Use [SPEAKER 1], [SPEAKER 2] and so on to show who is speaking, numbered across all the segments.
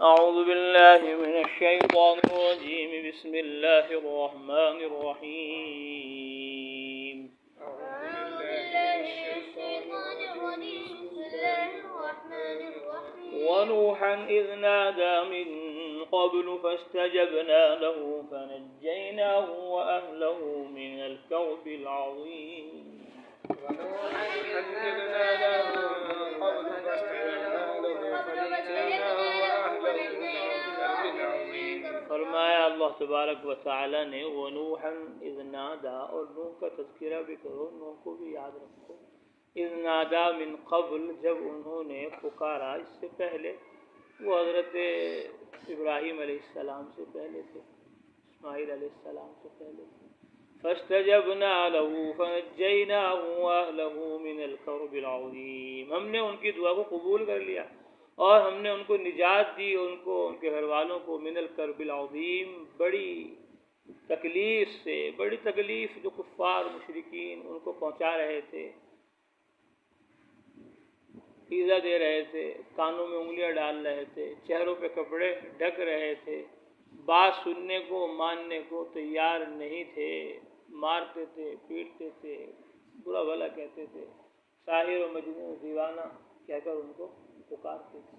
[SPEAKER 1] أعوذ بالله من الشيطان الرجيم بسم الله الرحمن الرحيم ونوحا إذ نادى من قبل فاستجبنا له فنجيناه وأهله من الكرب العظيم ونوحا إذ نادى من قبل فاستجبنا له فنجيناه وأهله من الكرب العظيم. فرمایا اللہ تبارک و تعالی نے ونوحا اذ نادا، اور نوح کا تذکرہ بھی کرو، نوح کو بھی یاد رکھو. اذ نادا من قبل، جب انہوں نے پکارا، اس سے پہلے وہ حضرت ابراہیم علیہ السلام سے پہلے تھے، اسماعیل علیہ السلام سے پہلے تھے. فاستجبنا له فنجيناه واهله من الكرب العظيم، ہم نے ان کی دعا کو قبول کر لیا اور ہم نے ان کو نجات دی، ان کو، ان کے گھر والوں کو، من الکرب العظیم، بڑی تکلیف سے، بڑی تکلیف جو کفار مشرکین ان کو پہنچا رہے تھے، ایذا دے رہے تھے، کانوں میں انگلیاں ڈال رہے تھے، چہروں پہ کپڑے ڈھک رہے تھے، بات سننے کو ماننے کو تیار نہیں تھے، مارتے تھے، پیٹتے تھے، برا بھلا کہتے تھے، ساحر و مجنون، دیوانہ کہہ کر ان کو پکارتے تھے.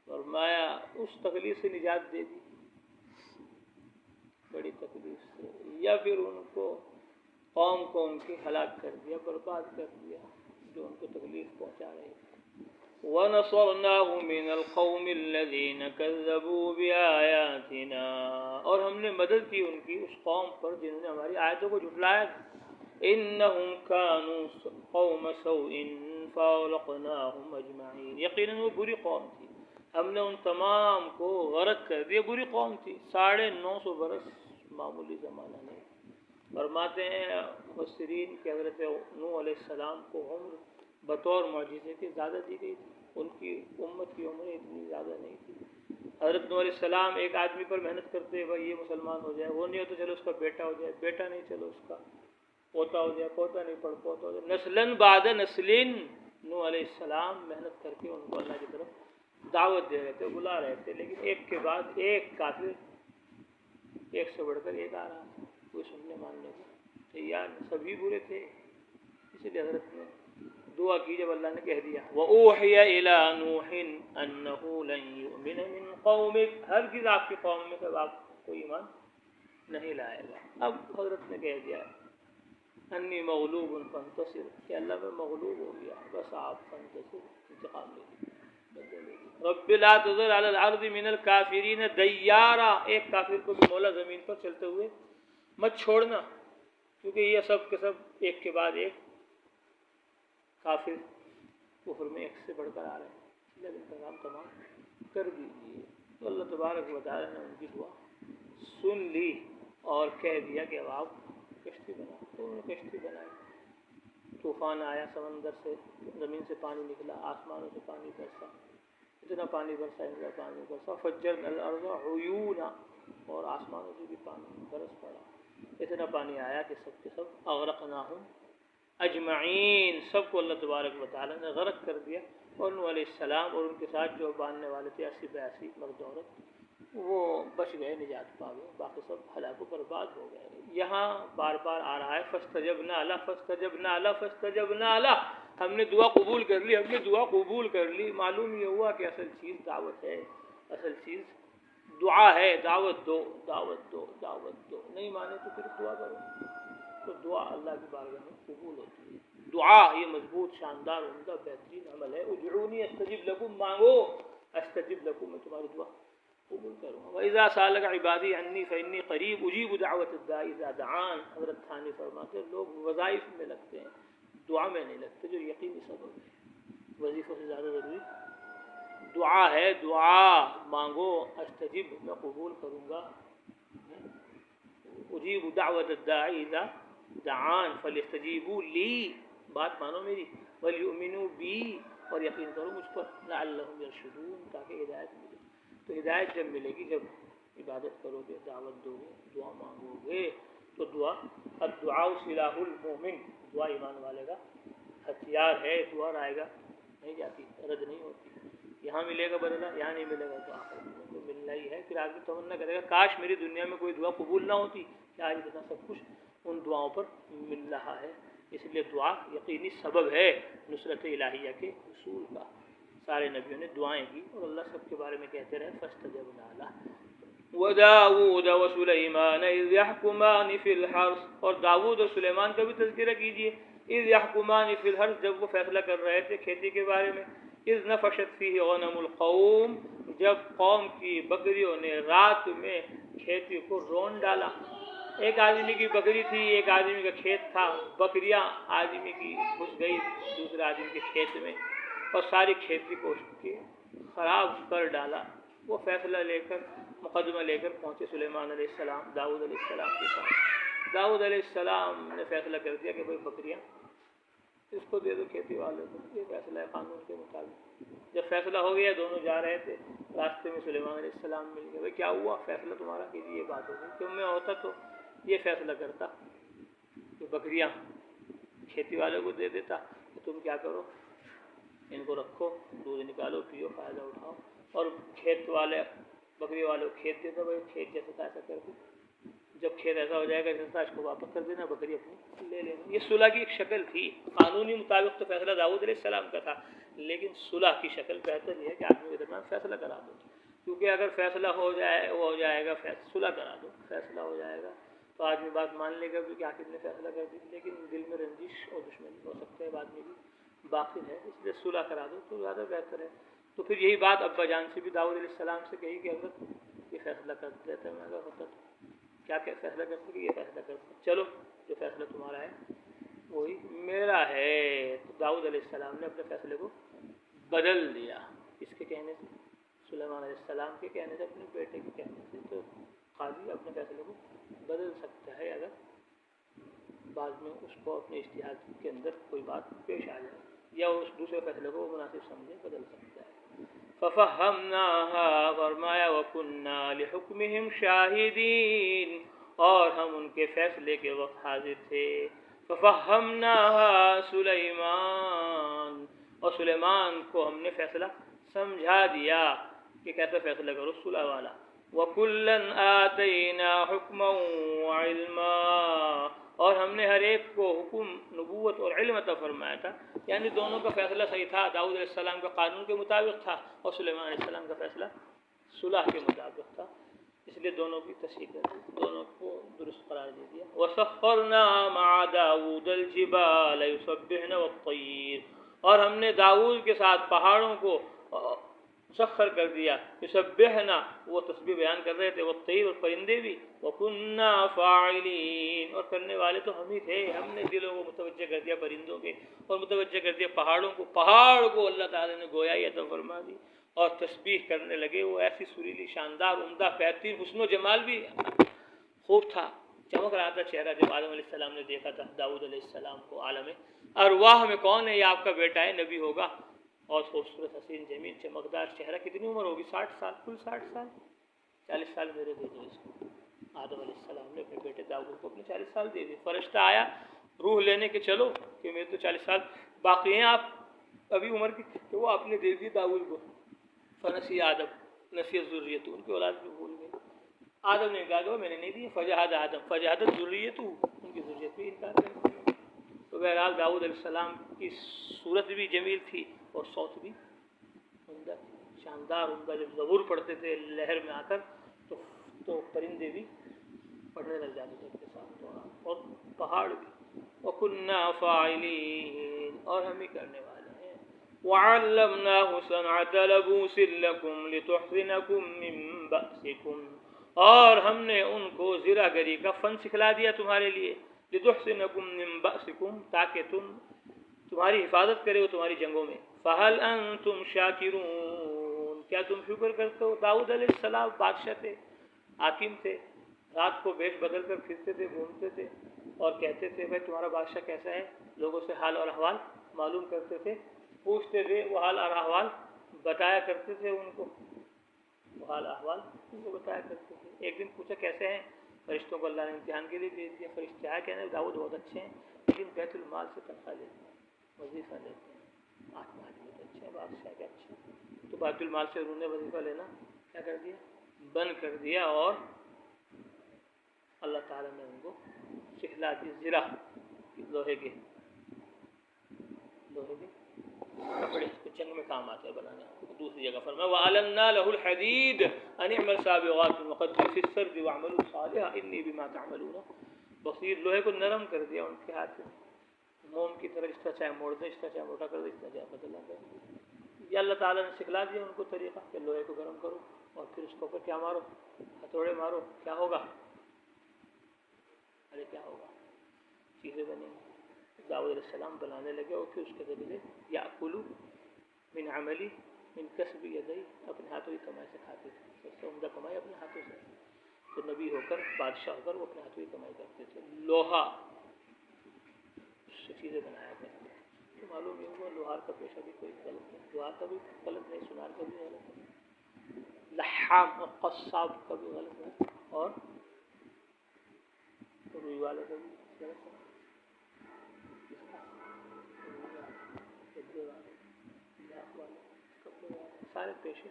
[SPEAKER 1] فرمایا اس تکلیف سے نجات دے دی، بڑی تکلیف سے، یا پھر ان کو، قوم کو ان کی ہلاک کر دیا، برباد کر دیا جو ان کو تکلیف پہنچا رہے تھے. وَنَصَرْنَاهُ مِنَ الْقَوْمِ الَّذِينَ كَذَّبُوا بِآيَاتِنَا، اور ہم نے مدد کی ان کی اس قوم پر جنہوں نے ہماری آیتوں کو جھٹلایا. إِنَّهُمْ كَانُوا قَوْمَ سَوْءٍ فَأَغْرَقْنَاهُمْ أَجْمَعِينَ، یقیناً وہ بری قوم تھی، ہم نے ان تمام کو غرق کر دیا. بری قوم تھی، 950 برس معمولی زمانہ نہیں. فرماتے ہیں مفسرین کہ حضرت نوح علیہ السلام کو عمر بطور معجزے کے زیادہ دی گئی تھی، ان کی امت کی عمر اتنی زیادہ نہیں تھی. حضرت نوح علیہ السلام ایک آدمی پر محنت کرتے ہیں، بھائی یہ مسلمان ہو جائے، وہ نہیں ہو تو چلو اس کا بیٹا ہو جائے، بیٹا نہیں چلو اس کا پوتا ہو جائے، پوتا نہیں پوتا ہو جائے، نسلاً بعد نسلین. نوح علیہ السلام محنت کر کے ان کو اللہ کی طرف دعوت دے رہے تھے، بلا رہے تھے، لیکن ایک کے بعد ایک کافر، ایک سے بڑھ کر ایک آ رہا تھا، کوئی سننے ماننے کو تیار، سبھی برے تھے. اسی لیے حضرت نے دعا کی جب اللہ نے کہہ دیا وَأُوحِيَ إِلَىٰ نُوحٍ أَنَّهُ لَن يُؤْمِنَ مِن قَوْمِكَ، ہرگز آپ کی قوم میں سب آپ کو ایمان نہیں لائے گا. اب حضرت نے کہہ دیا انی مغلوب فانتصر، کہ اللہ میں مغلوب ہو گیا، بس آپ فانتصر، انتقام لے لیجیے. رب لا تذر علی الارض من الکافرین دیارا، ایک کافر کو بھی مولا زمین پر چلتے ہوئے مت چھوڑنا، کیونکہ یہ سب کے سب ایک کے بعد ایک کافر کفر میں ایک سے بڑھ کر آ رہے ہیں، لیکن انتظام تمام کر دیجیے. تو اللہ تبارک و تعالی نے ان کی دعا سن لی اور کہہ دیا کہ اب آپ کشتی بناؤ. تو انہوں نے کشتی بنائی، طوفان آیا، سمندر سے، زمین سے پانی نکلا، آسمانوں سے پانی برسا، اتنا پانی برسا، اتنا پانی برسا، فجرنا الارض عیونا، اور آسمانوں سے بھی پانی برس پڑا، اتنا پانی آیا کہ سب کے سب اغرقناہم اجمعین، سب کو اللہ تبارک و تعالی نے غرق کر دیا. اور نوح علیہ السلام اور ان کے ساتھ جو باندھنے والے تھے 80-82 مرد عورت، وہ بچ گئے، نجات پا گئے، باقی سب ہلاک و برباد ہو گئے. یہاں بار بار آ رہا ہے فاستجبنا لہ، فاستجبنا لہ، فاستجبنا لہ، ہم نے دعا قبول کر لی، ہم نے دعا قبول کر لی. معلوم یہ ہوا کہ اصل چیز دعوت ہے، اصل چیز دعا ہے. دعوت دو، دعوت دو، دعوت دو، نہیں مانے تو پھر دعا کرو، تو دعا اللہ کی بارگاہ میں قبول ہوتی ہے. دعا یہ مضبوط، شاندار، عمدہ، بہترین عمل ہے. ادعونی استجب لکم، مانگو، استجب لکم، میں تمہاری دعا قبول کروں گا. وَإِذَا سَأَلَكَ عِبَادِي عَنِّي فَإِنِّي قَرِيبٌ أُجِيبُ دَعْوَةَ الدَّاعِ إِذَا دَعَانِ. حضرت ثانی فرماتے ہیں لوگ وظائف میں لگتے ہیں، دعا میں نہیں لگتے، جو یقینی سبب ہے. وظیفوں سے زیادہ ضروری دعا ہے. دعا مانگو، استجب، میں قبول کروں گا. اجیب دعوت الداعی اذا دعان فلیستجیبوا لی، بات مانو میری، ولیؤمنوا بی، اور یقین کرو مجھ پر، لعلہم یرشدون، تاکہ ہدایت ملے. تو ہدایت جب ملے گی جب عبادت کرو گے، دعوت دو گے، دعا مانگو گے، تو الدعاء سلاح المومن، دعا ایمان والے کا ہتھیار ہے، دعا رائے گا نہیں جاتی، رد نہیں ہوتی، یہاں ملے گا بدلہ، یہاں نہیں ملے گا تو آخرت میں تو ملنا ہی ہے۔ پھر آگے تمنا کرے گا کاش میری دنیا میں کوئی دعا قبول نہ ہوتی، کہ آج اتنا سب کچھ ان دعاؤں پر مل رہا ہے۔ اس لیے دعا یقینی سبب ہے نصرت الہیہ کے حصول کا۔ سارے نبیوں نے دعائیں کی اور اللہ سب کے بارے میں کہتے رہے فاستجبنا لہ وَدَاوُودَ وَسُلَيْمَانَ إِذْ يَحْكُمَانِ فِي الْحَرْثِ، اور داؤد اور سلیمان کا بھی تذکرہ کیجیے۔ اِذْ يَحْكُمَانِ فِي الْحَرْثِ، جب وہ فیصلہ کر رہے تھے کھیتی کے بارے میں۔ اِذْ نَفَشَتْ فِيهِ غَنَمُ الْقَوْمِ، جب قوم کی بکریوں نے رات میں کھیتی کو رون ڈالا۔ ایک آدمی کی بکری تھی، ایک آدمی کا کھیت تھا، بکریاں آدمی کی گھس گئی دوسرے آدمی کے کھیت میں اور ساری کھیتی کو اس کے خراب کر ڈالا۔ وہ فیصلہ لے کر مقدمہ لے کر پہنچے سلیمان علیہ السلام داؤد علیہ السلام کے پاس۔ داؤد علیہ السلام نے فیصلہ کر دیا کہ بھائی بکریاں اس کو دے دو کھیتی والوں کو، یہ فیصلہ ہے قانون کے مطابق۔ جب فیصلہ ہو گیا دونوں جا رہے تھے، راستے میں سلیمان علیہ السلام مل گئے۔ بھائی کیا ہوا؟ فیصلہ تمہارا کیجیے، یہ بات ہو گئی کہ میں ہوتا تو یہ فیصلہ کرتا کہ بکریاں کھیتی والوں کو دے دیتا، کہ تم کیا کرو ان کو رکھو، دودھ نکالو، پیو، فائدہ اٹھاؤ، اور کھیت والے بکری والوں کو کھیت دیتا، بھائی کھیت جیسا تھا ایسا کر دو، جب کھیت ایسا ہو جائے گا جیسا اس کو واپس کر دینا، بکری اپنی لے لینا۔ یہ صلح کی ایک شکل تھی۔ قانونی مطابق تو فیصلہ داؤد علیہ السلام کا تھا، لیکن صلح کی شکل بہتر یہ ہے کہ آدمی کے درمیان فیصلہ کرا دو، کیونکہ اگر فیصلہ ہو جائے گا صلح کرا دو، فیصلہ ہو جائے گا تو آدمی بات مان لے گا بھی کہ آخر نے فیصلہ کر دی، لیکن دل میں رنجش اور دشمنی ہو سکتے ہیں بعد میں بھی باقی ہے، اس لیے صلح کرا دو تو زیادہ بہتر ہے۔ تو پھر یہی بات ابا جان سے بھی داؤد علیہ السلام سے کہی کہ حضرت یہ فیصلہ کر دیتے میں اگر ہوتا تو کیا فیصلہ کرتے کہ یہ فیصلہ کرتے، چلو جو فیصلہ تمہارا ہے وہی میرا ہے۔ تو داؤد علیہ السلام نے اپنے فیصلے کو بدل دیا، اس کے کہنے سے، سلیمان علیہ السلام کے کہنے سے، اپنے بیٹے کے کہنے سے۔ تو قاضی اپنے فیصلے کو بدل سکتا ہے اگر بعد میں اس کو اپنے اجتہاد کے اندر کوئی بات پیش آ جائے، یا اس دوسرے فیصلے کو وہ مناسب سمجھے، بدل سکتا ہے۔ فَفَهَّمْنَاهَا، فرمایا وَكُنَّا لِحُكْمِهِمْ شَاهِدِينَ، اور ہم ان کے فیصلے کے وقت حاضر تھے۔ فَفَهَّمْنَاهَا سُلَيْمَانَ، اور سلیمان کو ہم نے فیصلہ سمجھا دیا کہ کیسا فیصلہ کرو صلح والا۔ وَكُلًّا آتَيْنَا حُكْمًا وَعِلْمًا، اور ہم نے ہر ایک کو حکم، نبوت اور علم عطا فرمایا تھا، یعنی دونوں کا فیصلہ صحیح تھا۔ داؤد علیہ السلام کا قانون کے مطابق تھا اور سلیمان علیہ السلام کا فیصلہ صلح کے مطابق تھا، اس لیے دونوں کی تصحیح کر دی، دونوں کو درست قرار دے دیا۔ وَسَخَّرْنَا مَعَ دَاوُودَ الْجِبَالَ يُسَبِّحْنَ وَالطَّيْرَ، اور ہم نے داؤد کے ساتھ پہاڑوں کو مسخر کر دیا۔ یسبحنا، وہ تسبیح بیان کر رہے تھے، والطیر، اور پرندے بھی، وَكُنَّا فَاعِلِينَ، اور کرنے والے تو ہم ہی تھے۔ ہم نے دلوں کو متوجہ کر دیا پرندوں کے، اور متوجہ کر دیا پہاڑوں کو۔ پہاڑ کو اللہ تعالیٰ نے گویائی عطا فرما دی اور تسبیح کرنے لگے۔ وہ ایسی سریلی، شاندار، عمدہ، بہترین، حسن و جمال بھی خوب تھا، چمک رہا تھا چہرہ۔ جب آدم علیہ السلام نے دیکھا تھا داؤد علیہ السلام کو عالم ارواح میں، کون ہے یہ؟ آپ کا بیٹا ہے، نبی ہوگا، اور خوبصورت، حسین، جمیل، چمکدار چہرہ۔ کتنی عمر ہوگی؟ 60 سال، کل 60 سال، 40 سال میرے دے دو اس کو۔ آدم علیہ السلام نے اپنے بیٹے داؤد کو اپنے 40 سال دے دیے۔ فرشتہ آیا روح لینے کے، چلو کہ میرے تو 40 سال باقی ہیں آپ ابھی عمر کی، کہ وہ آپ نے دے دی داؤد کو۔ فنسی آدم، نسیت ذریت، ان کی اولاد بھی بھول گئی۔ آدم نے کہا کہ میں نے نہیں دی، فجہد آدم، فجہدت ذریت، ان کی ذریت بھی انکار کر دیا۔ تو بہرحال داؤد علیہ السلام کی صورت بھی جمیل تھی اور صوت بھی عمدہ تھی، شاندار، عمدہ۔ جب زبور پڑھتے تھے لہر میں آ کر تو پرندے بھی پڑھنے لگ جاتے تھے ان کے ساتھ، اور پہاڑ بھی۔ وَكُنَّا فَاعِلِينَ، اور ہم ہی کرنے والے ہیں۔ وَعَلَّمْنَاهُ صَنْعَةَ لَبُوسٍ لَكُمْ لِتُحْصِنَكُمْ مِنْ بَأْسِكُمْ، اور ہم نے ان کو زرہ گری کا فن سکھلا دیا تمہارے لیے۔ لِتُحْصِنَكُمْ مِنْ بَأْسِكُمْ، تاکہ تمہاری حفاظت کرے وہ تمہاری جنگوں میں۔ فَهَلْ أَنْتُمْ شَاكِرُونَ، کیا تم شکر کرتے ہو؟ داؤد علیہ السلام بادشاہ تھے، حاکم تھے، رات کو بیش بدل کر پھرتے تھے، گھومتے تھے، اور کہتے تھے بھائی تمہارا بادشاہ کیسا ہے، لوگوں سے حال اور احوال معلوم کرتے تھے، پوچھتے تھے، وہ حال اور احوال بتایا کرتے تھے ان کو، وہ حال احوال ان کو بتایا کرتے تھے۔ ایک دن پوچھا کیسے ہیں؟ فرشتوں کو اللہ نے امتحان کے لیے بھیج دیا. فرشتے آئے کہنے داؤد بہت اچھے ہیں لیکن بیت المال سے تنخواہ لیتے ہیں, وظیفہ لیتے ہیں, آج بہت اچھے ہیں, بادشاہ کے اچھے ہیں. تو بیت المال سے انہوں نے وظیفہ لینا کیا کر دیا, بند کر دیا. اور اللہ تعالیٰ نے ان کو سکھلا دی زرہ لوہے کے کپڑے کو جنگ میں کام آتے ہیں بنانے. دوسری جگہ فرمایا وَأَلَنَّا لَهُ الْحَدِيدَ أَنِ اعْمَلْ سَابِغَاتٍ وَقَدِّرْ فِي السَّرْدِ وَاعْمَلُوا صَالِحًا إِنِّي بِمَا تَعْمَلُونَ بصیر. لوہے کو نرم کر دیا ان کے ہاتھ میں, موم کی طرح اس طرح چاہے موڑ دیں, اس طرح چاہے موٹا کر دیں, اس طرح چاہے بدلنا دیں. یہ اللہ تعالیٰ نے سکھلا دیا ان کو طریقہ کہ لوہے کو گرم کرو اور پھر اس کے اوپر کیا مارو, ہتھوڑے مارو, کیا ہوگا, ارے کیا ہوگا, چیزیں بنیں گی. داؤد علیہ السلام بنانے لگے اور پھر اس کے ذریعے یأکلوا من عملی من کسب یدی, اپنے ہاتھوں کی کمائی سے کھاتے تھے. سب سے عمدہ کمائی اپنے ہاتھوں سے. تو نبی ہو کر, بادشاہ ہو کر وہ اپنے ہاتھوں کی کمائی کرتے تھے. لوہا اس سے چیزیں بنایا کرتے تھے. تو معلوم یہ ہوا لوہار کا پیشہ بھی کوئی غلط نہیں, لوہار کا بھی غلط نہیں, سنار کا بھی غلط نہیں, لحام اور قصاب کا بھی غلط نہیں, اور روئی والے کا بھی غلط نہیں. سارے پیشے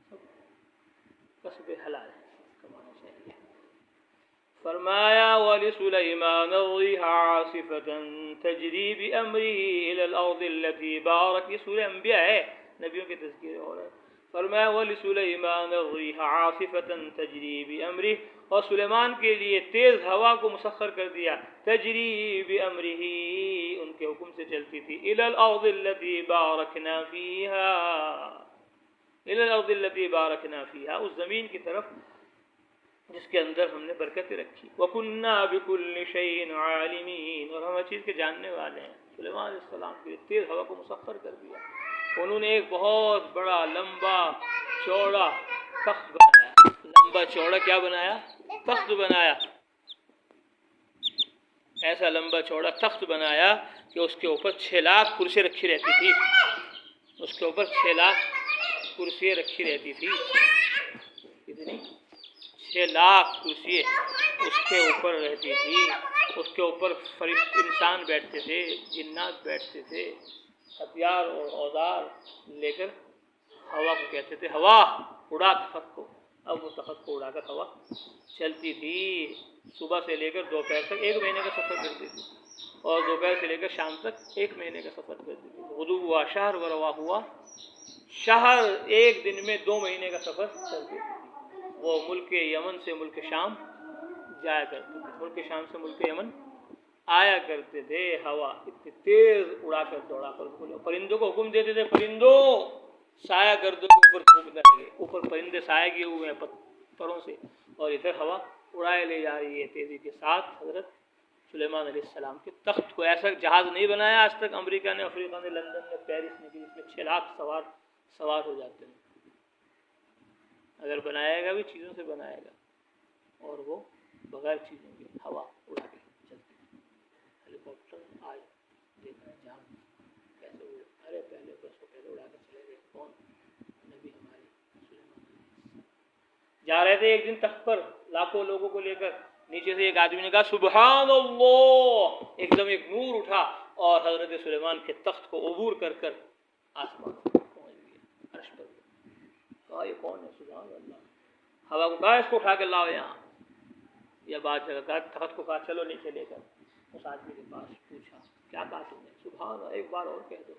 [SPEAKER 1] سب کسب حلال کمانا چاہیے. فرمایا وَلِسُلَيْمَانَ الرِّيحَ عَاصِفَةً تَجْرِي بِأَمْرِهِ إِلَى الْأَرْضِ الَّتِي بَارَكَ. یہ سورہ انبیاء ہے, نبیوں کے تذکرے ہو رہے ہیں. فرمایا وَلِسُلَيْمَانَ الرِّيحَ عَاصِفَةً تَجْرِي بِأَمْرِهِ, اور سلیمان کے لیے تیز ہوا کو مسخر کر دیا. تجری بأمرہ, ان کے حکم سے چلتی تھی. إِلَى الْأَرْضِ الَّتِي بَارَكْنَا فِيهَا, إِلَى الْأَرْضِ الَّتِي بَارَكْنَا فِيهَا, اس زمین کی طرف جس کے اندر ہم نے برکتیں رکھی. وَكُنَّا بِكُلِّ شَيْءٍ عَالِمِينَ, اور ہم ہر چیز کے جاننے والے ہیں. سلیمان علیہ السلام کے لیے تیز ہوا کو مسخر کر دیا. انہوں نے ایک بہت بڑا لمبا چوڑا تخت بنایا. لمبا چوڑا کیا بنایا, تخت بنایا. ایسا لمبا چوڑا تخت بنایا کہ اس کے اوپر 6 لاکھ کرسی رکھی رہتی تھی. اس کے اوپر 6 لاکھ کرسی رکھی رہتی تھی. کتنی, 6 لاکھ کرسی اس کے اوپر رہتی تھی. اس کے اوپر انسان بیٹھتے تھے, جنات بیٹھتے تھے, ہتھیار اور اوزار لے کر. ہوا کو کہتے تھے ہوا اڑا تخت کو. اب وہ تخت کو اڑا کر ہوا چلتی تھی. صبح سے لے کر دوپہر تک 1 مہینے کا سفر کرتی تھی, اور دوپہر سے لے کر شام تک 1 مہینے کا سفر کرتی تھی. غدو ہوا شہر و روا ہوا شہر, 1 دن میں 2 مہینے کا سفر کرتی تھی. وہ ملک یمن سے ملک شام جایا کرتے تھے, ملک شام سے ملک یمن آیا کرتے تھے. ہوا اتنی تیز اڑا کر دوڑا کر. پرندوں کو حکم دیتے تھے, پرندوں سایہ گردوں کے اوپر پھونکنے لگے. اوپر پرندے سایہ کیے ہوئے ہیں پروں سے, اور ادھر ہوا اڑائے لے جا رہی ہے تیزی کے ساتھ. حضرت سلیمان علیہ السلام کے تخت کو ایسا جہاز نہیں بنایا آج تک امریکہ نے, افریقہ نے, لندن نے, پیرس نے, جس میں 6 لاکھ سوار ہو جاتے ہیں. اگر بنائے گا بھی چیزوں سے بنائے گا, اور وہ بغیر چیزوں کے ہوا اڑا کے چلتے ہیں. ہیلی کاپٹر آج دیکھنا جہاز کیسے اڑے. ارے پہلے بس کو پہلے اڑا کے چلے گئے. کون, نبی ہمارے سلیمان جا رہے تھے ایک دن تخت پر لاکھوں لوگوں کو لے کر. نیچے سے ایک آدمی نے کہا سبحان اللہ. ایک دم ایک نور اٹھا اور حضرت سلیمان کے تخت کو عبور کر کر آسمان پہنچ گیا, عرش پر. کہا یہ کون ہے, سبحان اللہ. ہوا کو کہا اس کو اٹھا کے لاؤ یہاں. یا بات جگہ کہا تخت کو کہا چلو نیچے لے کر. اس آدمی کے پاس پوچھا کیا کہا تم نے, سبحان اللہ. ایک بار اور کہہ دو.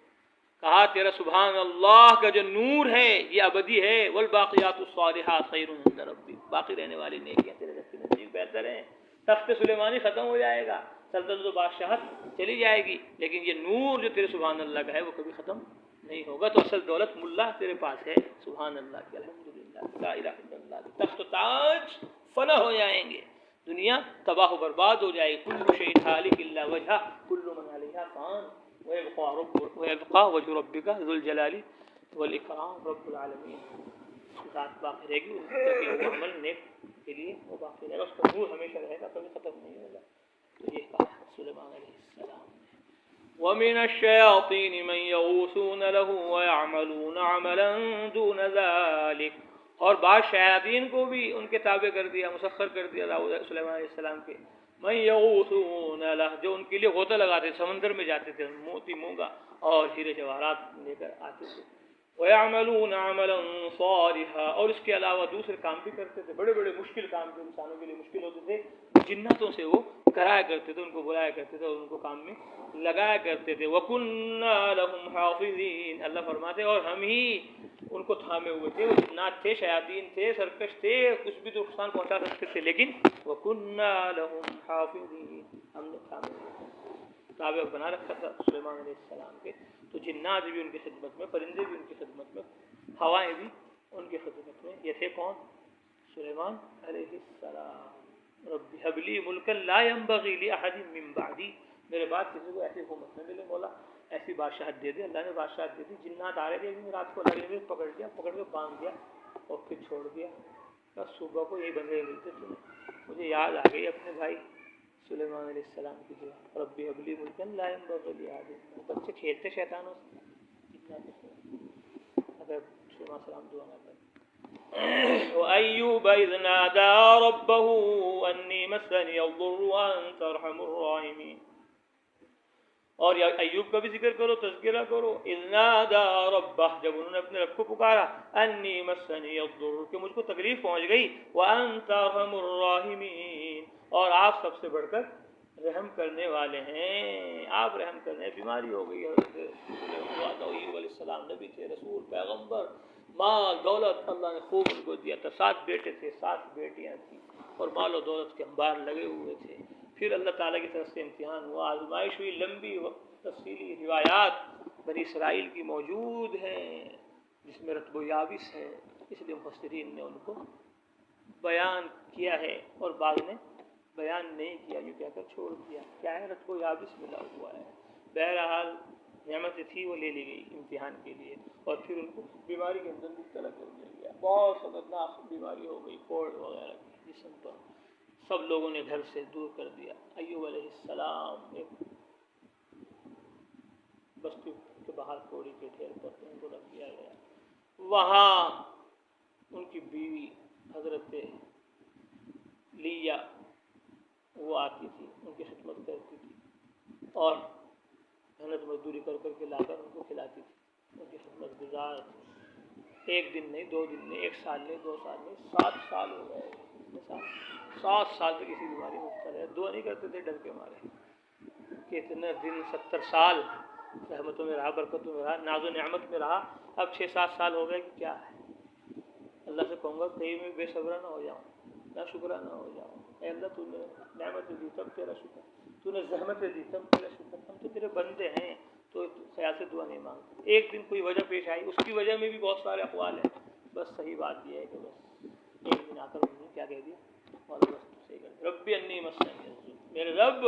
[SPEAKER 1] کہا تیرا سبحان اللہ کا جو نور ہے یہ ابدی ہے. والباقیات الصالحات خیر عند ربی, باقی رہنے والی نیکیاں تیرے رب کے نزدیک بہتر ہیں. تخت سلیمانی ختم ہو جائے گا, سلطنت و بادشاہت چلی جائے گی, لیکن یہ نور جو تیرے سبحان اللہ کا ہے وہ کبھی ختم نہیں ہوگا. تو اصل دولت ملا تیرے پاس ہے سبحان اللہ کی, الحمدللہ, لا الہ الا اللہ. تخت و تاج فنا ہو جائیں گے, دنیا تباہ و برباد ہو جائے گی. کل شیء ہالک الا وجہہ کل من علیہا فان وَيَبْقَى وَجْهُ رَبِّكَ ذُو الْجَلَالِ وَالْإِكْرَامِ. رب العالمین کی ذات باقی رہے گی, اس کا عمل نیک کے لیے وہ باقی رہے گا, اس کا نور ہمیشہ رہے گا, کبھی ختم نہیں ہوگا. تو یہ کہا سلیمان علیہ السلام نے. وَمِنَ الشَّيَاطِينِ مَن يَغُوصُونَ لَهُ وَيَعْمَلُونَ عَمَلًا دُونَ ذَلِكَ, اور بعض شیاطین کو بھی ان کے تابع کر دیا، مسخر کر دیا داؤد سلیمان علیہ السلام کے. من یغوثون لہ، جو ان کے لیے غوطہ لگاتے، سمندر میں جاتے تھے، موتی مونگا اور ہیرے جواہرات لے کر آتے تھے. وَيَعْمَلُونَ عَمَلًا صَالِحًا، اور اس کے علاوہ دوسرے کام بھی کرتے تھے، بڑے بڑے مشکل کام جو انسانوں کے لیے مشکل ہوتے تھے جناتوں سے وہ کرایا کرتے تھے، ان کو بلایا کرتے تھے اور ان کو کام میں لگایا کرتے تھے. وَكُنَّا لَهُمْ حَافِظِينَ، اللہ فرماتے اور ہم ہی ان کو تھامے ہوئے تھے. وہ جنات تھے، شیاطین تھے، سرکش تھے، کچھ بھی تو نقصان پہنچا سکتے تھے، لیکن وَكُنَّا لَهُمْ حَافِظِينَ، ہم نے تھامے ہوئے تابع بنا رکھا تھا سلیمان علیہ السلام کے. تو جنات بھی ان کی خدمت میں، پرندے بھی ان کی خدمت میں، ہوائیں بھی ان کی خدمت میں. یہ تھے کون؟ سلیمان علیہ السلام. رب هب لی ملکا لا ينبغی لأحد من بعدی، میرے بعد کسی کو ایسی حکومت نہ ملے مولا، ایسی بادشاہت دے دے. اللہ نے بادشاہت دے دی. جنات آ رہے تھے ایک دن رات کو، اللہ نے پکڑ لیا، پکڑ کے باندھ دیا اور پھر چھوڑ دیا. بس صبح کو یہی بندے ملتے تھے. مجھے یاد آ گئی اپنے بھائی سلیمان علیہ السلام کی دعا، رب هب لی ملکا لا ينبغی لأحد. بچے کھیلتے شیطانوں سے اگر سلیمان السلام دعا نہ کریں. وأيوب إذ نادى ربه أني مسني الضر وأنت أرحم الراحمين. اور ایوب کا بھی ذکر کرو، تذکرہ کرو. اذ نادى ربہ، جب انہوں نے اپنے رب کو پکارا، انی مسنی الضر، کہ مجھ کو تکلیف پہنچ گئی، وأنت أرحم الراحمین، اور آپ سب سے بڑھ کر رحم کرنے والے ہیں. آپ رحم کرنے، بیماری ہو گئی. حضرت ایوب علیہ السلام نبی تھے، رسول، پیغمبر، مال دولت اللہ نے خوب ان کو دیا تھا. 7 بیٹے تھے، 7 بیٹیاں تھیں، اور مال و دولت کے انبار لگے ہوئے تھے. پھر اللہ تعالیٰ کی طرف سے امتحان ہوا، آزمائش ہوئی. لمبی تفصیلی روایات بنی اسرائیل کی موجود ہیں جس میں رتب و یابس ہے، اس لیے مفسرین نے ان کو بیان کیا ہے اور بعض نے بیان نہیں کیا، یوں کہہ کر چھوڑ دیا. کیا ہے؟ رتب و یابس ملا ہوا ہے. بہرحال نعمت تھی وہ لے لی گئی امتحان کے لیے، اور پھر ان کو بیماری کے اندر مبتلا کر دیا گیا. بہت خطرناک بیماری ہو گئی، کوڑ وغیرہ کی جسم پر. سب لوگوں نے گھر سے دور کر دیا. ایوب علیہ السلام ایک بستی کے باہر کوڑی کے ڈھیر پر ان کو رکھ دیا گیا. وہاں ان کی بیوی حضرت لیا وہ آتی تھی، ان کی خدمت کرتی تھی اور محنت مزدوری کر کر کے لا کر ان کو کھلاتی تھی. ان کی خدمت گزار تھی. 1 دن نہیں، 2 دن نہیں، 1 سال نہیں، 2 سال نہیں، 7 سال ہو گئے. 7 سال تک کسی بیماری میں مبتلا ہے. دعا نہیں کرتے تھے ڈر کے مارے کہ اتنے دن 70 سال رحمتوں میں رہا، برکتوں میں رہا، ناز و نعمت میں رہا، اب 6-7 سال ہو گئے کہ کیا ہے. اللہ سے کہوں گا کہیں میں بے صبرہ نہ ہو جاؤں، نہ شکرہ نہ ہو جاؤں. اے اللہ تو نے نعمت دی تب تیرا شکر، تو نے زحمت دی تب تیرا شکر. ہم تو تیرے بندے ہیں تو خیال سے دعا نہیں مانگتے. ایک دن کوئی وجہ پیش آئی، اس کی وجہ میں بھی بہت سارے اقوال ہیں. بس صحیح بات یہ ہے کہ بس ایک دن آ کر انہوں نے کیا کہہ دیا، مولا بس صحیح کر دیا، ربی انی مسنی الضر، میرے رب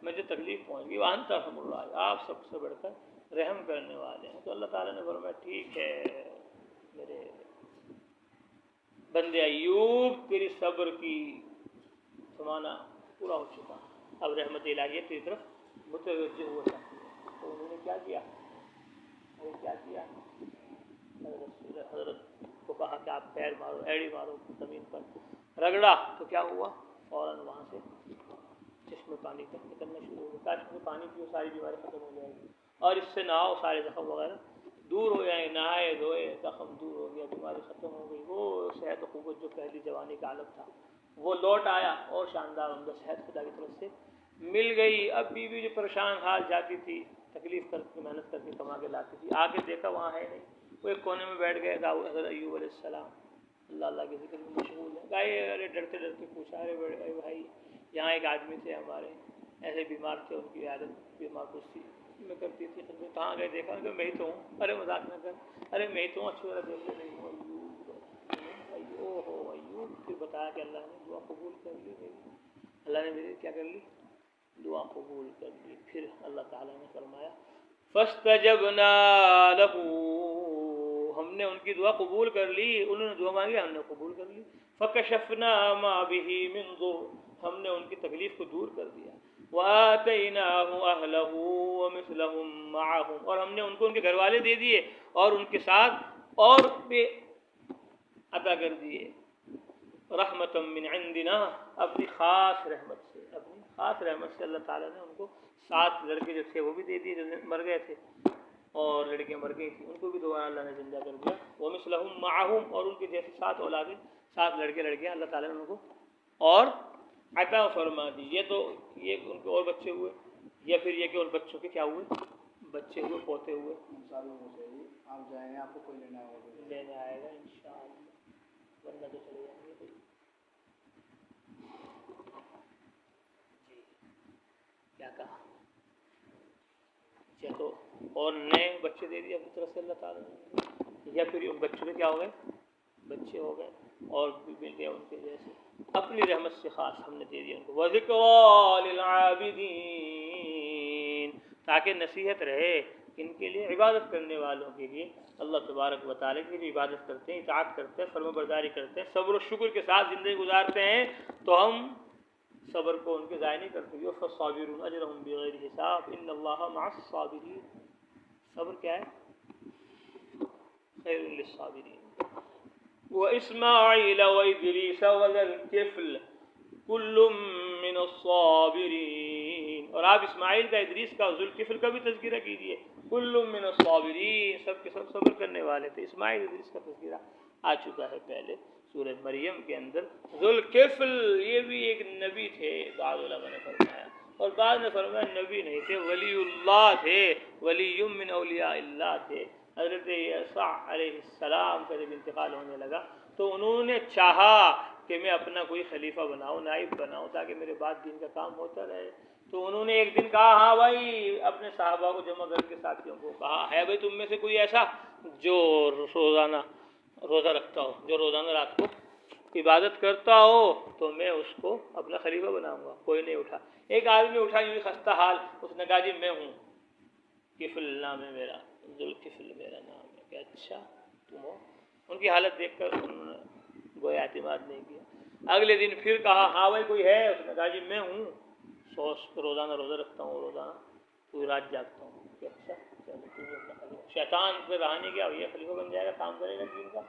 [SPEAKER 1] مجھے تکلیف پہنچ گئی، وانت ارحم الراحمین، آپ سب سے بڑھ کر رحم کرنے والے ہیں. تو اللہ تعالیٰ نے فرمایا ٹھیک ہے میرے بندے ایوب، تیری صبر کی زمانہ پورا ہو چکا، اب رحمت الہیہ تیری طرف متوجہ ہوا چاہتی ہے. تو انہوں نے کیا کیا؟ حضرت کو کہا کہ آپ پیر مارو، ایڑی مارو زمین پر. رگڑا تو کیا ہوا؟ فوراً وہاں سے چشمے پانی کا نکلنا شروع ہو گیا. کاش میں پانی پیو، ساری بیماری ختم ہو جائے گی، اور اس سے نہاؤ، سارے زخم وغیرہ دور ہو جائیں. نہائے دھوئے، زخم دور ہو گیا، بیماری ختم ہو گئی. وہ صحت و قوت جو پہلی جوانی کا عالم تھا وہ لوٹ آیا، اور شاندار عمدہ صحت خدا کی طرف سے مل گئی. اب بیوی جو پریشان حال جاتی تھی، تکلیف کر کے محنت کر کے کما کے لاتی تھی، آ کے دیکھا وہاں ہے نہیں. وہ ایک کونے میں بیٹھ گئے. حضرت ایوب علیہ السلام اللہ کے ذکر میں مشغول ہے. گائے ارے ڈرتے ڈرتے پوچھا، ارے بھائی یہاں ایک آدمی تھے ہمارے ایسے بیمار تھے، ان کی عادت بیمار کچھ میں کرتی تھی خدمت، کہاں گئے؟ دیکھا کہ میں ہی تو ہوں. ارے مذاق نہ کر، ارے میں ہی تو ہوں، اچھی طرح دیکھتے نہیں ہوں. ایوب پھر بتایا کہ اللہ نے دعا قبول کر لی میری، اللہ نے میری کیا کر لی؟ دعا قبول کر لی. پھر اللہ تعالیٰ نے فرمایا فاستجبنا له، ہم نے ان کی دعا قبول کر لی. انہوں نے دعا مانگی، ہم نے قبول کر لی. فکشفنا ما به من ضر، ہم نے ان کی تکلیف کو دور کر دیا. وآتیناہ اہلہ ومثلہم معہم، اور ہم نے ان کو ان کے گھر والے دے دیے اور ان کے ساتھ اور بھی عطا کر دیے، رحمتا من عندنا، اپنی خاص رحمت سے، اپنی خاص رحمت سے اللہ تعالیٰ نے ان کو 7 لڑکے جو تھے وہ بھی دے دیے جو مر گئے تھے، اور لڑکیاں مر گئی تھیں ان کو بھی دوبارہ اللہ نے زندہ کر دیا، ومثلہم معہم، اور ان کے جیسے 7 اولادیں، 7 لڑکے لڑکیاں اللہ تعالیٰ نے ان کو اور عطا فرما دی۔ یہ تو یہ ان کے اور بچے ہوئے، یا پھر یہ کہ ان بچوں کے کیا ہوئے، بچے ہوئے، پوتے ہوئے۔
[SPEAKER 2] آپ جائیں، آپ کو کوئی
[SPEAKER 1] لینے آئے گا انشاءاللہ، ورنہ تو چلے جائیں گے۔ جی کیا کہا؟ اچھا، تو اور نئے بچے دے دیے اپنی طرف سے اللہ تعالیٰ نے، یا پھر ان بچوں کے کیا ہو گئے، بچے ہو گئے اور بھی مل گئے ان کے جیسے، اپنی رحمت سے خاص ہم نے دے دیا ان کو۔ وَذِكْرَىٰ لِلْعَابِدِينَ، تاکہ نصیحت رہے ان کے لیے، عبادت کرنے والوں کے لیے، اللہ تبارک و تعالیٰ کی جو عبادت کرتے ہیں، اطاعت کرتے ہیں، فرما برداری کرتے ہیں، صبر و شکر کے ساتھ زندگی گزارتے ہیں، تو ہم صبر کو ان کے ضائع نہیں کرتے۔ فَالصَّابِرُونَ أَجْرَهُم بِغَيْرِ حِسَابٍ إِنَّ اللَّهَ مَعَ الصَّابِرِينَ۔ صبر کیا ہے؟ خیر للصابرین۔ وَإِسْمَاعِيلَ وَإِدْرِيسَ وَذَا الْكِفْلِ كُلٌّ مِّنَ الصَّابِرِينَ، اور آپ اسماعیل کا، ادریس کا، ذوالکفل کا بھی تذکرہ کیجئے۔ كُلٌّ مِّنَ الصَّابِرِينَ، سب کے سب صبر کرنے والے تھے۔ اسماعیل ادریس کا تذکرہ آ چکا ہے پہلے سورہ مریم کے اندر۔ ذوالکفل یہ بھی ایک نبی تھے، بعض علماء نے فرمایا، اور بعض نے فرمایا نبی نہیں تھے، ولی اللہ تھے، ولی من اولیاء اللہ تھے۔ حضرت عیسیٰ علیہ السلام کا جب انتقال ہونے لگا تو انہوں نے چاہا کہ میں اپنا کوئی خلیفہ بناؤں، نائب بناؤں، تاکہ میرے بعد دین کا کام ہوتا رہے۔ تو انہوں نے ایک دن کہا، ہاں بھائی، اپنے صحابہ کو جمع کر کے ساتھیوں کو کہا، ہے بھائی تم میں سے کوئی ایسا جو روزانہ روزہ رکھتا ہو، جو روزانہ رات کو عبادت کرتا ہو، تو میں اس کو اپنا خلیفہ بناؤں گا۔ کوئی نہیں اٹھا۔ ایک آدمی اٹھا، یوں خستہ حال، اس نے کہا جی میں ہوں، کفل نام ہے میرا، ذوالکفل میرا نام ہے۔ کہ اچھا تم ہو؟ ان کی حالت دیکھ کر انہوں نے گویا اعتماد نہیں کیا۔ اگلے دن پھر کہا، ہاں بھائی کوئی ہے؟ اس نے کہا جی میں ہوں، روزانہ روزہ رکھتا ہوں، روزانہ پوری رات جاگتا ہوں۔ کہ اچھا چلو تم اپنا خلیفہ، شیطان پہ رہا نہیں گیا، یہ خلیفہ بن جائے گا، کام کرے گا دین کا۔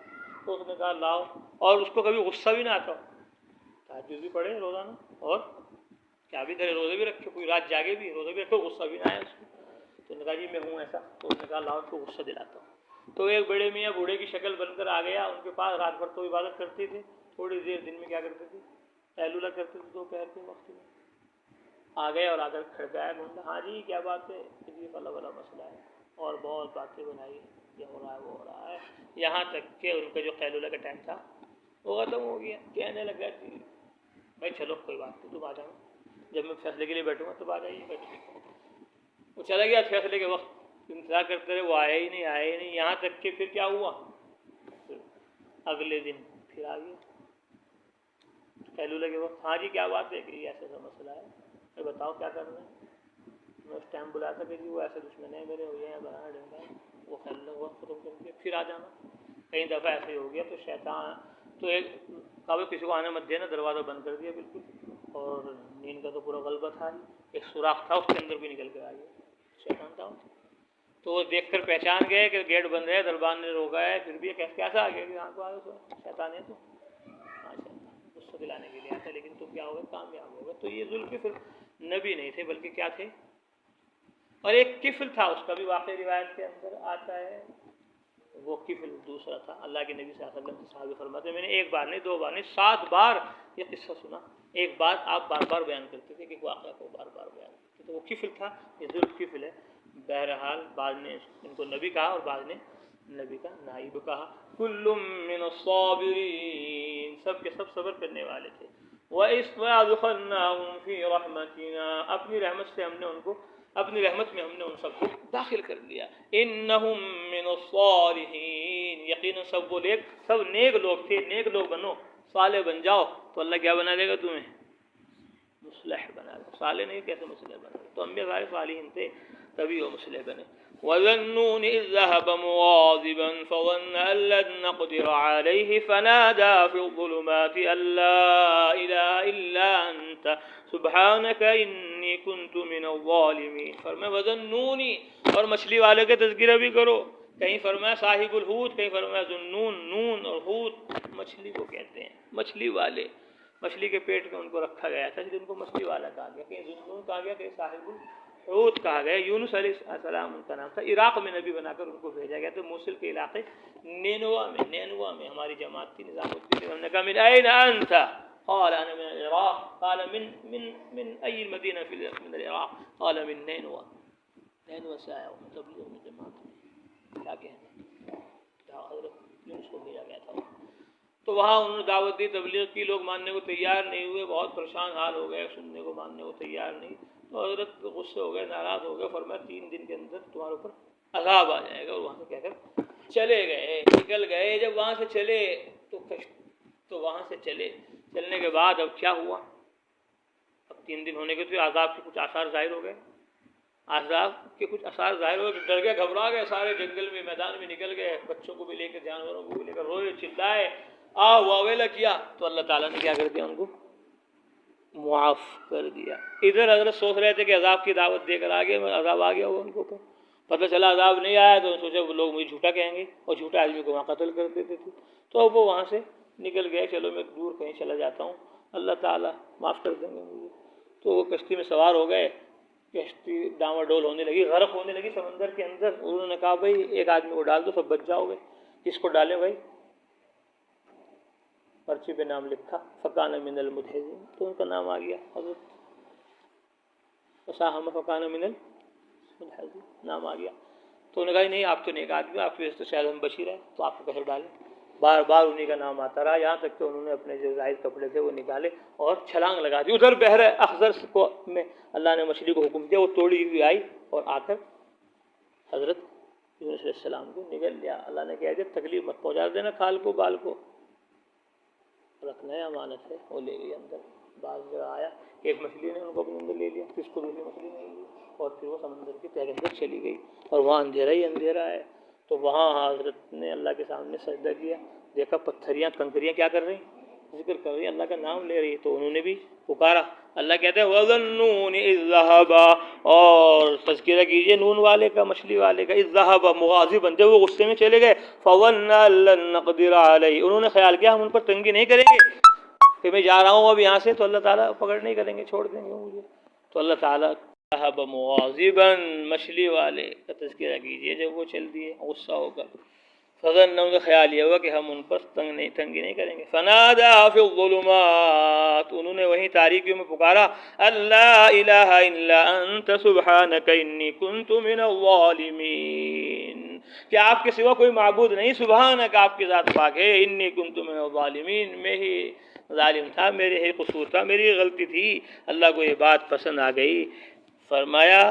[SPEAKER 1] تو اس نے کہا لاؤ، اور اس کو کبھی غصہ بھی نہ آتا ہو، تہجد بھی پڑھے روزانہ، اور کیا بھی کرے، روزے بھی رکھے، پوری رات جاگے بھی، روزے بھی رکھے، غصہ بھی نہ آئے اس کو۔ تو انہوں نے کہا جی میں ہوں ایسا۔ تو اس نے کہا لاؤ اس کو غصہ دلاتا ہوں۔ تو ایک بڑے میاں بوڑھے کی شکل بن کر آ گیا ان کے پاس، رات بھر تو عبادت کرتے تھے، تھوڑی دیر دن میں کیا کرتے تھے، قیلولہ کرتے تھے، دوپہر کے وقت میں آ گئے اور آ کر کھڑکایا ڈھونڈا، ہاں جی کیا بات ہے، یہ بلا بلا مسئلہ ہے، اور بہت باتیں بنائی، یہ ہو رہا ہے وہ ہو رہا ہے، یہاں تک کہ ان کا جو قیلولہ کا ٹائم تھا وہ ختم ہو گیا۔ کہنے لگا کہ بھائی چلو کوئی بات نہیں، تم آ جاؤ، جب میں فیصلے کے لیے بیٹھوں گا تب آ جائیے، بیٹھے۔ وہ چلا گیا، فیصلے کے وقت انتظار کرتے رہے، وہ آیا ہی نہیں، آیا ہی نہیں، یہاں تک کہ پھر کیا ہوا، پھر اگلے دن پھر آ گیا قیلولہ کے وقت، ہاں جی کیا بات ہے، کہ یہ ایسا ایسا مسئلہ ہے، میں بتاؤ کیا کرنا ہے۔ میں اس ٹائم بلایا تھا کہ جی وہ ایسے دشمن ہے میرے، یہ ہے بنا ڈنگا، وہ قیلولہ وقت ختم کر کے پھر آ جانا۔ کئی دفعہ ایسے ہی ہو گیا، تو شیطان تو ایک کبھی کسی کو آنے مت دینا، دروازہ بند کر دیا بالکل، اور نیند کا تو پورا غلبہ تھا ہی، ایک سوراخ تھا اس کے اندر بھی نکل کے آ گیا، شیطان تھا۔ تو وہ دیکھ کر پہچان گئے کہ گیٹ بند ہے، دربان نے روکا ہے، پھر بھی کیسا آ گیا کہ یہاں کو آ گئے، شیطان ہے تو ہاں شیطان غصہ دلانے کے لیے آتا ہے، لیکن تم کیا ہوگا، کامیاب ہوگا۔ تو یہ ذوالکفل نبی نہیں تھے بلکہ کیا تھے، اور ایک کفل تھا، اس کا بھی واقعی روایت کے اندر آتا ہے، وہ کفل دوسرا تھا۔ اللہ کے نبی صلی اللہ علیہ وسلم صحابہ فرماتے ہیں میں نے ایک بار نہیں، 2 بار نہیں، 7 بار یہ قصہ سنا، ایک بات آپ بار بار بیان کرتے تھے، کہ واقعہ کو بار بار بیان کرتے تھے۔ تو وہ کفل تھا، یہ ذوالکفل ہے۔ بہرحال بعض نے ان کو نبی کہا اور بعض نے نبی کا نائب کہا۔ کل من الصابرین، سب کے سب صبر کرنے والے تھے۔ وَإِذْ فِي رَحْمَتِنَا، اپنی رحمت سے ہم نے ان کو، اپنی رحمت میں ہم نے ان سب کو داخل کر دیا۔ انہم من الصالحین، یقیناً سب وہ سب نیک لوگ تھے، نیک لوگ بنو، صالح بن جاؤ تو اللہ کیا بنا دے گا تمہیں، مصلح بنا دے گا۔ صالح نہیں کیسے مصلح بنا دے، تو انبیاء سارے صالحین تھے تبھی وہ مصلح بنے۔ وَذَنُّونِ إِذْ ذَهَبَ مُغَاضِبًا فَظَنَّ أَن لَّن نَّقْدِرَ عَلَيْهِ فَنَادَىٰ فِي الظُّلُمَاتِ أَن لَّا إِلَٰهَ إِلَّا أَنتَ سُبْحَانَكَ إِنِّي كُنتُ مِنَ الظَّالِمِينَ۔ فرمایا وَذَنُّونِ، اور مچھلی والے کا تذکرہ بھی کرو، کہیں فرمایا صاحب الحوت، کہیں فرمایا ذوالنون، نون اور حوت مچھلی کو کہتے ہیں، مچھلی والے، مچھلی کے پیٹ میں ان کو رکھا گیا تھا، جن کو مچھلی والا کہا گیا، کہیں ذوالنون کہا گیا، کہیں صاحب الحوت کہا گیا۔ یونس علیہ السلام ان کا نام تھا، عراق میں نبی بنا کر ان کو بھیجا گیا، تو موصل کے علاقے نینوا میں ہماری جماعت تھی نظام الدین، ہم نے کہا من این انت؟ قال انا من العراق، قال من ای المدینہ من العراق، قال من نینوا سے آیا ہوں، تبلیغ میں جماعت کیا کہنا، حضرت یونس کو بھیجا گیا تھا۔ تو وہاں انہوں نے دعوت دی، تبلیغ کی، لوگ ماننے کو تیار نہیں ہوئے، بہت پریشان حال ہو گئے، سننے کو ماننے کو تیار نہیں، تو حضرت غصے ہو گئے، ناراض ہو گئے، فرمایا 3 دن کے اندر تمہارے اوپر عذاب آ جائے گا، اور وہاں سے کہہ کر چلے گئے، نکل گئے۔ جب وہاں سے چلے تو وہاں سے چلنے کے بعد اب کیا ہوا، اب 3 دن ہونے کے تو عذاب کے کچھ آثار ظاہر ہو گئے، عذاب کے کچھ آثار ظاہر ہوئے، ڈر گئے، گھبرا گئے، سارے جنگل میں، میدان میں نکل گئے، بچوں کو بھی لے کر، جانوروں کو بھی لے کر، روئے، چلائے، واویلا کیا، تو اللہ تعالیٰ نے کیا کر دیا، ان کو معاف کر دیا۔ ادھر حضرت سوچ رہے تھے کہ عذاب کی دعوت دے کر آگے عذاب آ گیا ہوا ان کو، پتہ چلا عذاب نہیں آیا، تو سوچا وہ لوگ مجھے جھوٹا کہیں گے، اور جھوٹا آدمی کو وہاں قتل کر دیتے تھے، تو اب وہ وہاں سے نکل گئے، چلو میں دور کہیں چلا جاتا ہوں، اللہ تعالیٰ معاف کر دیں گے مجھے۔ تو وہ کشتی میں سوار ہو گئے، کشتی ڈاما ڈول ہونے لگی، غرق ہونے لگی سمندر کے اندر۔ انہوں نے کہا بھائی ایک آدمی کو ڈال دو، سب بچ جاؤ گے۔ کس کو ڈالیں بھائی؟ پرچی پہ نام لکھا، فکان من المدحضین، تو ان کا نام آ گیا حضرت فساہم فکان من المدحضین، نام آ گیا۔ تو انہوں نے کہا نہیں آپ تو نیک آدمی، آپ کی وجہ سے شاید ہم بچ ہی رہے، تو آپ کو کیسے ڈالیں؟ بار بار انہی کا نام آتا رہا، یہاں تک کہ انہوں نے اپنے جو ظاہر کپڑے تھے وہ نکالے اور چھلانگ لگا دی ادھر بحر اخضر کو میں۔ اللہ نے مچھلی کو حکم دیا، وہ توڑی ہوئی آئی اور آ کر حضرت یونس علیہ السلام کو نگل لیا۔ اللہ نے کہا کہ تکلیف مت پہنچا دینا، کھال کو بال کو رکھنا ہے، امانت ہے۔ وہ لے گئی اندر، بعض جگہ آیا ایک مچھلی نے ان کو اپنے اندر لے لیا، کس کو دوسری مچھلی نے لی، اور پھر وہ سمندر کی تہہ کے اندر چلی گئی، اور وہاں اندھیرا ہی اندھیرا ہے۔ تو وہاں حضرت نے اللہ کے سامنے سجدہ کیا، دیکھا پتھریاں کنکریاں کیا کر رہی ہیں، ذکر کر رہی ہیں، اللہ کا نام لے رہی ہے، تو انہوں نے بھی پکارا۔ اللہ کہتے ہیں وَظَنُّونِ إِذْ ذَهَبَ، اور تذکرہ کیجئے نون والے کا، مچھلی والے کا، إِذْ ذَهَبَ مغاضباً، جب وہ غصے میں چلے گئے، فَظَنَّ أَن لَّن نَّقْدِرَ عَلَيْهِ، انہوں نے خیال کیا ہم ان پر تنگی نہیں کریں گے، کہ میں جا رہا ہوں اب یہاں سے تو اللہ تعالیٰ پکڑ نہیں کریں گے، چھوڑ دیں گے مجھے۔ تو اللہ تعالیٰ ذهب مغاضباً، مچھلی والے کا تذکرہ کیجئے جب وہ چل دیے غصہ ہو کر، فظن، ان کا خیال یہ ہوا کہ ہم ان پر تنگی نہیں کریں گے۔ فنادا فی الظلمات، انہوں نے وہیں تاریکیوں میں پکارا، اللہ الہ الا انت سبحانک انی کنت من الظالمین، کہ آپ کے سوا کوئی معبود نہیں، سبحانک، آپ کی ذات پاک ہے، انی کنت من الظالمین، میں ہی ظالم تھا، میرے ہی قصور تھا، میری غلطی تھی۔ اللہ کو یہ بات پسند آ گئی، فرمایا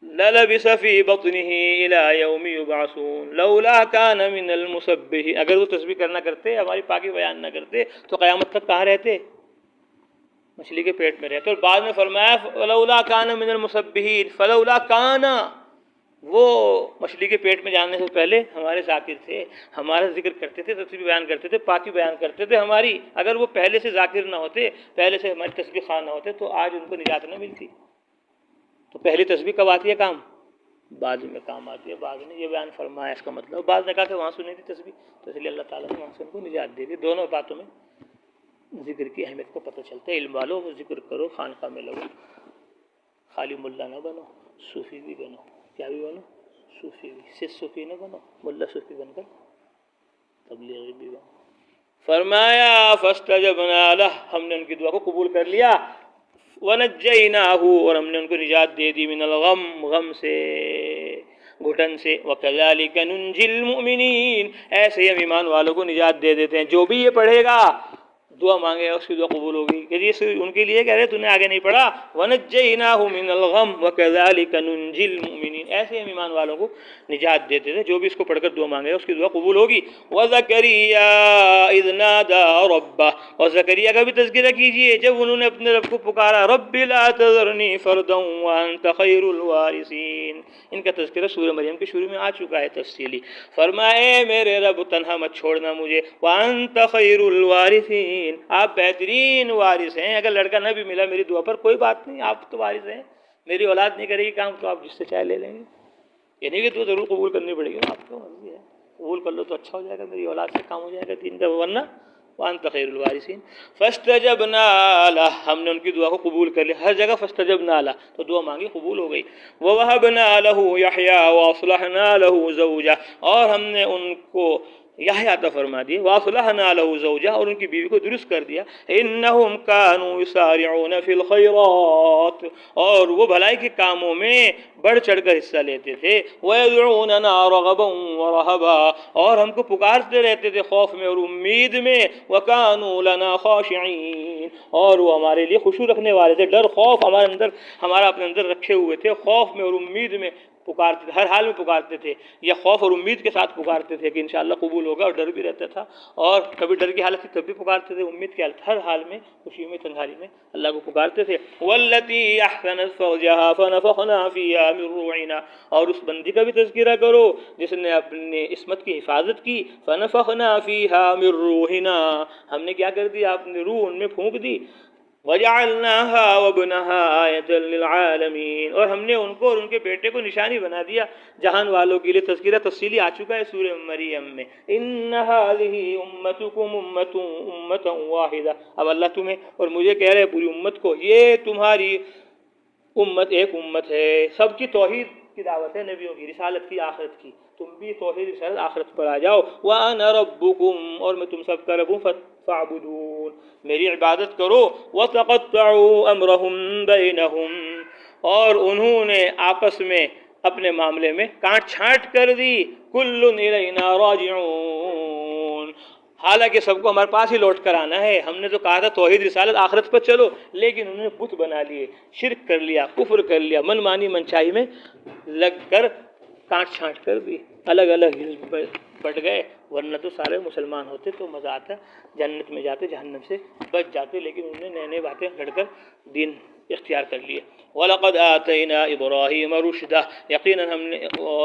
[SPEAKER 1] لَلَبِثَ فِي بَطْنِهِ إِلَىٰ يَوْمِ يُبْعَثُونَ لَوْلَا كَانَ مِنَ الْمُسَبِّحِينَ، اگر وہ تسبیح کرنا کرتے، ہماری پاکی بیان نہ کرتے تو قیامت تک کہاں رہتے؟ مچھلی کے پیٹ میں رہتے۔ اور بعد میں فرمایا لَوْلَا كَانَ مِنَ الْمُسَبِّحِينَ، فَلَوْلَا كَانَ، وہ مچھلی کے پیٹ میں جانے سے پہلے ہمارے ذاکر تھے، ہمارا ذکر کرتے تھے، تسبیح بیان کرتے تھے، پاکی بیان کرتے تھے ہماری، اگر وہ پہلے سے ذاکر نہ ہوتے، پہلے سے ہماری تسبیح خواہ نہ ہوتے تو آج ان کو نجات نہ ملتی۔ تو پہلی تسبیح کب آتی ہے کام؟ بعد میں کام آتی ہے۔ بعد میں یہ بیان فرمایا، اس کا مطلب بعد نے کہا کہ وہاں سنی تھی تسبیح، تو اس لیے اللہ تعالیٰ نے وہاں سے ان کو نجات دے دی۔ دونوں باتوں میں ذکر کی اہمیت کو پتہ چلتا ہے۔ علم والو ذکر کرو، خانقاہ میں لگو، خالی ملا نہ بنو، صوفی بھی بنو۔ کیا بھی بنو؟ صوفی بھی۔ صرف صوفی نہ بنو، ملا صوفی بن کر تبلیغی بھی بنو۔ فرمایا فاستجبنا لہ، ہم نے ان کی دعا کو قبول کر لیا، وَنَجَّيْنَاهُ، اور ہم نے ان کو نجات دے دی، من الغم، غم سے، گھٹن سے، وَكَذَلِكَ نُنْجِي الْمُؤْمِنِينَ، ایسے ہی ہم ایمان والوں کو نجات دے دیتے ہیں۔ جو بھی یہ پڑھے گا، دعا مانگے گا، اس کی دعا قبول ہوگی۔ کہ یہ ان کے لیے کہہ رہے تو نے آگے نہیں پڑھا، وَنَجَّيْنَاهُ مِنَ الْغَمِّ وَكَذَلِكَ نُنْجِي الْمُؤْمِنِينَ، ایسے ہم ایمان والوں کو نجات دیتے تھے، جو بھی اس کو پڑھ کر دعا مانگے گا اس کی دعا قبول ہوگی۔ وَزَكَرِيَّا إِذْ نَادَىٰ رَبَّهُ، اور زکریا کا بھی تذکرہ کیجئے جب انہوں نے اپنے رب کو پکارا، رَبِّ لَا تَذَرْنِي فَرْدًا وَأَنْتَ خَيْرُ الْوَارِثِينَ۔ ان کا تذکرہ سورہ مریم کے شروع میں آ چکا ہے تفصیلی۔ فرمائے میرے رب تنہا مت چھوڑنا مجھے، وَأَنْتَ خَيْرُ الْوَارِثِينَ، آپ بہترین وارث ہیں۔ اگر لڑکا نہ بھی ملا میری دعا پر کوئی بات نہیں، آپ تو وارث ہیں، میری اولاد نہیں کرے گی کام تو آپ جس سے چاہے لے لیں گے۔ یعنی کہ تو ضرور قبول کرنی پڑے گی، آپ کو مرضی ہے، قبول کر لو تو اچھا ہو جائے گا، میری اولاد سے کام ہو جائے گا دین کا، ورنہ وانت خیر الوارثین۔ فاستجبنا لہ، ہم نے ان کی دعا کو قبول کر لیا، ہر جگہ فاستجبنا لہ، تو دعا مانگی قبول ہو گئی۔ ووہبنا لہ یحییٰ واصلحنا لہ زوجہ، اور ہم نے ان کو یحییٰ عطا فرما دیے، واصلحنا لہ زوجہ، اور ان کی بیوی کو درست کر دیا۔ انہم کانوا یسارعون فی الخیرات، اور وہ بھلائی کے کاموں میں بڑھ چڑھ کر حصہ لیتے تھے۔ ویدعوننا رغبا ورہبا، اور ہم کو پکارتے رہتے تھے خوف میں اور امید میں۔ وکانوا لنا خاشعین، اور وہ ہمارے لیے خشوع رکھنے والے تھے، ڈر خوف ہمارا اپنے اندر رکھے ہوئے تھے، خوف میں اور امید میں پکارتے تھے، ہر حال میں پکارتے تھے، یا خوف اور امید کے ساتھ پکارتے تھے کہ انشاءاللہ قبول ہوگا، اور ڈر بھی رہتا تھا، اور کبھی ڈر کی حالت تھی تب بھی پکارتے تھے، امید کی حالت، ہر حال میں خوشی میں تنہائی میں اللہ کو پکارتے تھے۔ والتی احسنت فرجها فنفخنا فيها من روحنا، اور اس بندی کا بھی تذکرہ کرو جس نے اپنی عصمت کی حفاظت کی۔ فنفخنا فيها من روحنا، ہم نے کیا کر دیا، اپنی روح ان میں پھونک دی۔ وجعلناها وابنها آیۃ للعالمین، اور ہم نے ان کو اور ان کے بیٹے کو نشانی بنا دیا جہان والوں کے لیے۔ تذکرہ تفصیلی آ چکا ہے سورہ مریم میں، ان هذه امتکم امۃ واحدہ، اب اللہ تمہیں اور مجھے کہہ رہے پوری امت کو، یہ تمہاری امت ایک امت ہے، سب کی توحید کی دعوت ہے، نبیوں کی رسالت کی، آخرت کی، تم بھی توحید رسالت آخرت پر آ جاؤ۔ وَأَنَا رَبُّكُمْ، اور میں تم سب کا رب ہوں، فَاعْبُدُونِ، میری عبادت کرو۔ وَتَقَطَّعُوا أَمْرَهُمْ بَيْنَهُمْ، اور انہوں نے آپس میں اپنے معاملے میں کاٹ چھانٹ کر دی۔ كُلٌّ إِلَيْنَا رَاجِعُونَ، حالانکہ سب کو ہمارے پاس ہی لوٹ کر آنا ہے۔ ہم نے تو کہا تھا توحید رسالت آخرت پر چلو، لیکن انہوں نے بت بنا لیے، شرک کر لیا، کفر کر لیا، من مانی منچائی میں لگ کر کاٹ چھانٹ کر دی، الگ الگ حزب بٹ گئے، ورنہ تو سارے مسلمان ہوتے تو مزہ آتا، جنت میں جاتے، جہنم سے بچ جاتے، لیکن انہوں نے نئے نئے باتیں گھڑ کر دین اختیار کر لیے۔ وَلَقَدْ آتَيْنَا إِبْرَاهِيمَ رُشْدَهُ، یقیناً ہم نے،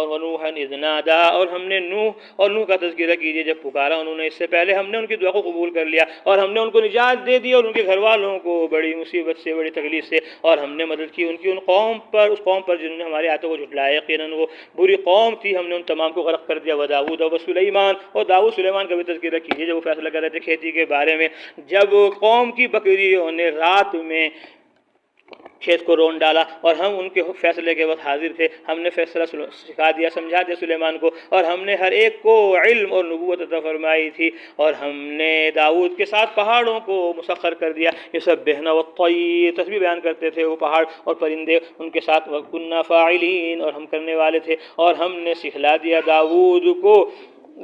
[SPEAKER 1] وَنُوحًا إِذْ نَادَىٰ، اور ہم نے نوح کا تذکرہ کیجئے جب پکارا انہوں نے، اس سے پہلے ہم نے ان کی دعا کو قبول کر لیا، اور ہم نے ان کو نجات دے دی، اور ان کے گھر والوں کو بڑی مصیبت سے، بڑی تکلیف سے، اور ہم نے مدد کی ان کی ان قوم پر، اس قوم پر جنہوں نے ہماری آیتوں کو جھٹلایا، یقیناً وہ بری قوم تھی، ہم نے ان تمام کو غرق کر دیا۔ وَدَاوُودَ وَسُلَيْمَانَ، اور داؤد سلیمان کا بھی تذکرہ کیجئے جب وہ فیصلہ کر رہے تھے کھیتی کے بارے میں، جب قوم کی بکریوں نے رات میں کھیت کو رون ڈالا اور ہم ان کے فیصلے کے وقت حاضر تھے، ہم نے فیصلہ سکھا دیا، سمجھا دیا سلیمان کو، اور ہم نے ہر ایک کو علم اور نبوت عطا فرمائی تھی، اور ہم نے داؤد کے ساتھ پہاڑوں کو مسخر کر دیا، یسبحن والطیر، تسبیح بیان کرتے تھے وہ پہاڑ اور پرندے ان کے ساتھ، وَكُنَّا فَاعِلِينَ، اور ہم کرنے والے تھے، اور ہم نے سکھلا دیا داؤد کو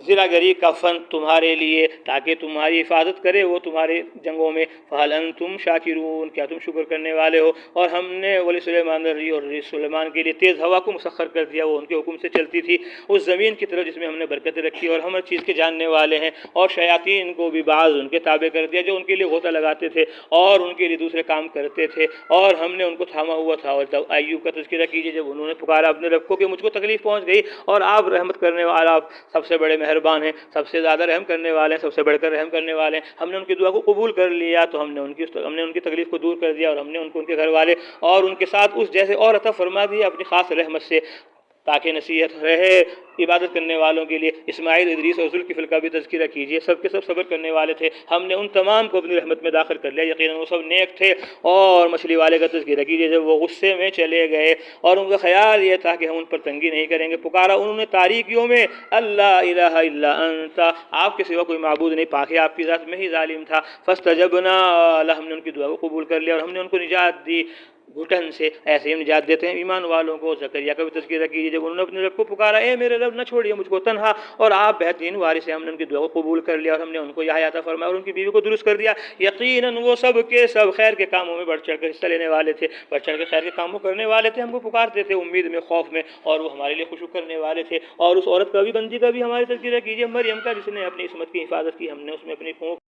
[SPEAKER 1] زرہ گری کا فن تمہارے لیے، تاکہ تمہاری حفاظت کرے وہ تمہارے جنگوں میں۔ فَهَلْ أَنْتُمْ شَاكِرُونَ، کیا تم شکر کرنے والے ہو؟ اور ہم نے ولی سلیمان اور سلیمان کے لیے تیز ہوا کو مسخر کر دیا، وہ ان کے حکم سے چلتی تھی اس زمین کی طرف جس میں ہم نے برکتیں رکھی، اور ہم ہر چیز کے جاننے والے ہیں۔ اور شیاطین کو بھی بعض ان کے تابع کر دیا جو ان کے لیے غوطہ لگاتے تھے اور ان کے لیے دوسرے کام کرتے تھے، اور ہم نے ان کو تھاما ہوا تھا۔ اور ایوب کا تذکرہ کیجیے جب انہوں نے پکارا اپنے رب کو کہ مجھ کو تکلیف پہنچ گئی، اور آپ رحمت کرنے والا، آپ سب سے بڑے مہربان ہیں، سب سے زیادہ رحم کرنے والے ہیں، سب سے بڑھ کر رحم کرنے والے ہیں۔ ہم نے ان کی دعا کو قبول کر لیا تو ہم نے ان کی تکلیف کو دور کر دیا، اور ہم نے ان کو ان کے گھر والے اور ان کے ساتھ اس جیسے اور عطا فرما دیا اپنی خاص رحمت سے، تاکہ نصیحت رہے عبادت کرنے والوں کے لیے۔ اسماعیل، ادریس اور ذوالکفل کا بھی تذکرہ کیجیے، سب کے سب صبر کرنے والے تھے، ہم نے ان تمام کو اپنی رحمت میں داخل کر لیا، یقیناً وہ سب نیک تھے۔ اور مچھلی والے کا تذکرہ کیجیے جب وہ غصے میں چلے گئے اور ان کا خیال یہ تھا کہ ہم ان پر تنگی نہیں کریں گے، پکارا انہوں نے تاریکیوں میں، اللہ الہ الا انت، آپ کے سوا کوئی معبود نہیں، پاک ہے آپ کی ذات، میں ہی ظالم تھا۔ فاستجبنا لہ، ہم نے ان کی دعا کو قبول کر لیا، اور ہم نے ان کو نجات دی گھٹن سے، ایسے ہی نجات دیتے ہیں ایمان والوں کو۔ زکریا کا بھی تذکرہ کیجیے جب انہوں نے اپنے رب کو پکارا، اے میرے رب نہ چھوڑیے مجھ کو تنہا، اور آپ بہترین وارث ہیں، ہم نے ان کی دعا کو قبول کر لیا، اور ہم نے ان کو یحییٰ عطا فرمایا اور ان کی بیوی کو درست کر دیا۔ یقیناً وہ سب کے سب خیر کے کاموں میں بڑھ چڑھ کر حصہ لینے والے تھے، بڑھ چڑھ کے خیر کے کاموں کرنے والے تھے، ہم کو پکارتے تھے امید میں، خوف میں، اور وہ ہمارے لیے خشوع کرنے والے تھے۔ اور اس عورت کا بھی، بندی کا بھی ہمارے تذکرہ کیجیے، مریم کا، جس نے اپنی عصمت کی حفاظت کی، ہم نے اس میں اپنی پھونک